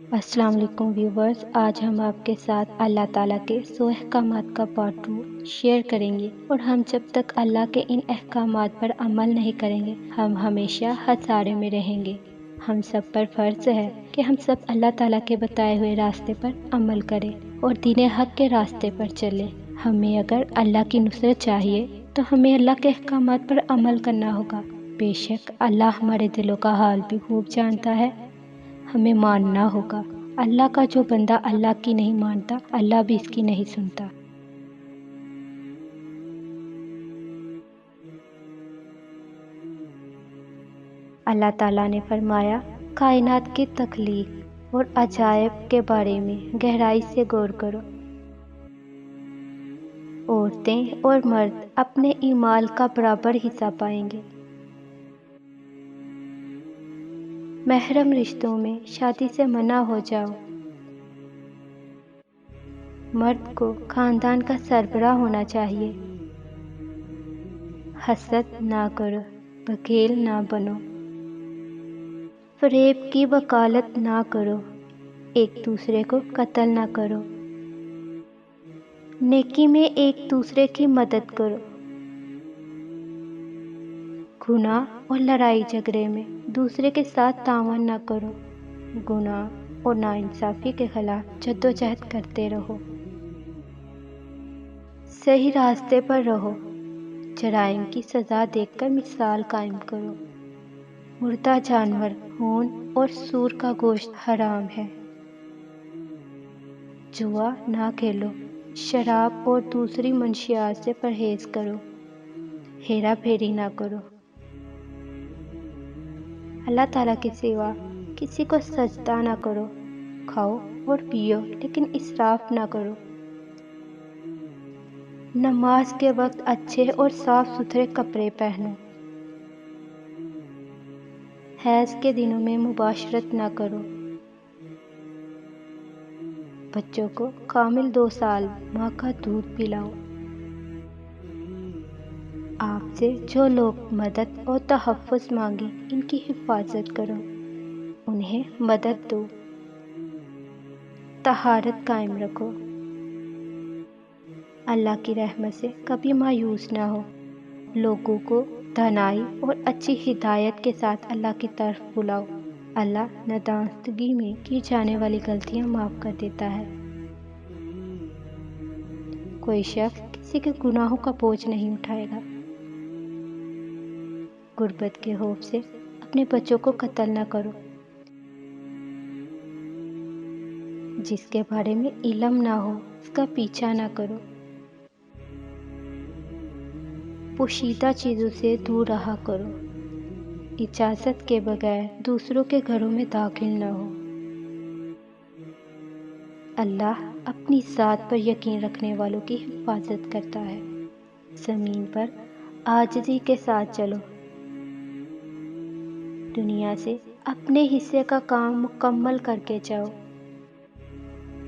السلام علیکم ویورز، آج ہم آپ کے ساتھ اللہ تعالیٰ کے 100 احکامات کا پارٹ 2 شیئر کریں گے، اور ہم جب تک اللہ کے ان احکامات پر عمل نہیں کریں گے ہم ہمیشہ خسارے میں رہیں گے۔ ہم سب پر فرض ہے کہ ہم سب اللہ تعالیٰ کے بتائے ہوئے راستے پر عمل کریں اور دین حق کے راستے پر چلیں۔ ہمیں اگر اللہ کی نصرت چاہیے تو ہمیں اللہ کے احکامات پر عمل کرنا ہوگا۔ بے شک اللہ ہمارے دلوں کا حال بھی خوب جانتا ہے۔ ہمیں ماننا ہوگا، اللہ کا جو بندہ اللہ کی نہیں مانتا اللہ بھی اس کی نہیں سنتا۔ اللہ تعالیٰ نے فرمایا، کائنات کی تخلیق اور عجائب کے بارے میں گہرائی سے غور کرو۔ عورتیں اور مرد اپنے اعمال کا برابر حصہ پائیں گے۔ محرم رشتوں میں شادی سے منع ہو جاؤ۔ مرد کو خاندان کا سربراہ ہونا چاہیے۔ حسد نہ کرو، بخیل نہ بنو۔ فریب کی وکالت نہ کرو، ایک دوسرے کو قتل نہ کرو۔ نیکی میں ایک دوسرے کی مدد کرو۔ گناہ اور لڑائی جھگڑے میں دوسرے کے ساتھ تعاون نہ کرو۔ گناہ اور ناانصافی کے خلاف جدوجہد کرتے رہو۔ صحیح راستے پر رہو۔ جرائم کی سزا دیکھ کر مثال قائم کرو۔ مردہ جانور، خون اور سور کا گوشت حرام ہے۔ جوا نہ کھیلو۔ شراب اور دوسری منشیات سے پرہیز کرو۔ ہیرا پھیری نہ کرو۔ اللہ تعالیٰ کے سوا کسی کو سجدہ نہ کرو۔ کھاؤ اور پیو لیکن اسراف نہ کرو۔ نماز کے وقت اچھے اور صاف ستھرے کپڑے پہنو۔ حیض کے دنوں میں مباشرت نہ کرو۔ بچوں کو کامل 2 سال ماں کا دودھ پلاؤ۔ آپ سے جو لوگ مدد اور تحفظ مانگیں ان کی حفاظت کرو، انہیں مدد دو۔ طہارت قائم رکھو۔ اللہ کی رحمت سے کبھی مایوس نہ ہو۔ لوگوں کو دانائی اور اچھی ہدایت کے ساتھ اللہ کی طرف بلاؤ۔ اللہ نادانستگی میں کی جانے والی غلطیاں معاف کر دیتا ہے۔ کوئی شخص کسی کے گناہوں کا بوجھ نہیں اٹھائے گا۔ غربت کے خوف سے اپنے بچوں کو قتل نہ کرو۔ جس کے بارے میں علم نہ ہو اس کا پیچھا نہ کرو۔ پوشیدہ چیزوں سے دور رہا کرو۔ اجازت کے بغیر دوسروں کے گھروں میں داخل نہ ہو۔ اللہ اپنی ذات پر یقین رکھنے والوں کی حفاظت کرتا ہے۔ زمین پر عاجزی کے ساتھ چلو۔ دنیا سے اپنے حصے کا کام مکمل کر کے جاؤ۔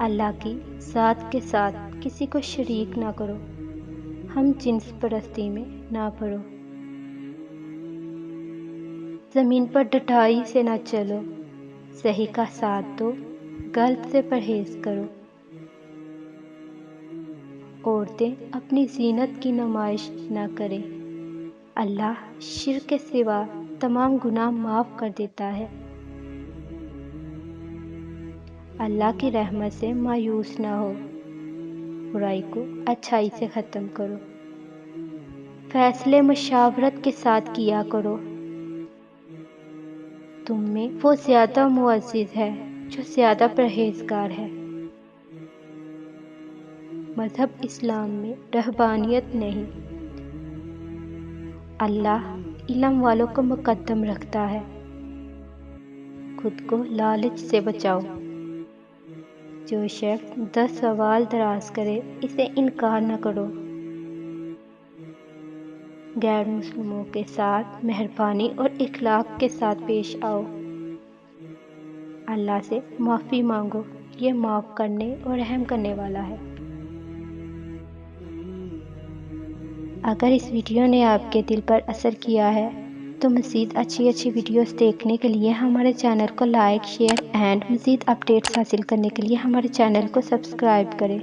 اللہ کی ذات کے ساتھ کسی کو شریک نہ کرو۔ ہم جنس پرستی میں نہ پڑو۔ زمین پر ڈٹائی سے نہ چلو۔ صحیح کا ساتھ دو، غلط سے پرہیز کرو۔ عورتیں اپنی زینت کی نمائش نہ کریں۔ اللہ شرک کے سوا تمام گناہ معاف کر دیتا ہے۔ اللہ کی رحمت سے مایوس نہ ہو۔ برائی کو اچھائی سے ختم کرو۔ فیصلے مشاورت کے ساتھ کیا کرو۔ تم میں وہ زیادہ معزز ہے جو زیادہ پرہیزگار ہے۔ مذہب اسلام میں رہبانیت نہیں۔ اللہ علم والوں کو مقدم رکھتا ہے۔ خود کو لالچ سے بچاؤ۔ جو شخص 10 سوال دراز کرے اسے انکار نہ کرو۔ غیر مسلموں کے ساتھ مہربانی اور اخلاق کے ساتھ پیش آؤ۔ اللہ سے معافی مانگو، یہ معاف کرنے اور رحم کرنے والا ہے۔ اگر اس ویڈیو نے آپ کے دل پر اثر کیا ہے تو مزید اچھی ویڈیوز دیکھنے کے لیے ہمارے چینل کو لائک، شیئر اینڈ مزید اپڈیٹس حاصل کرنے کے لیے ہمارے چینل کو سبسکرائب کریں۔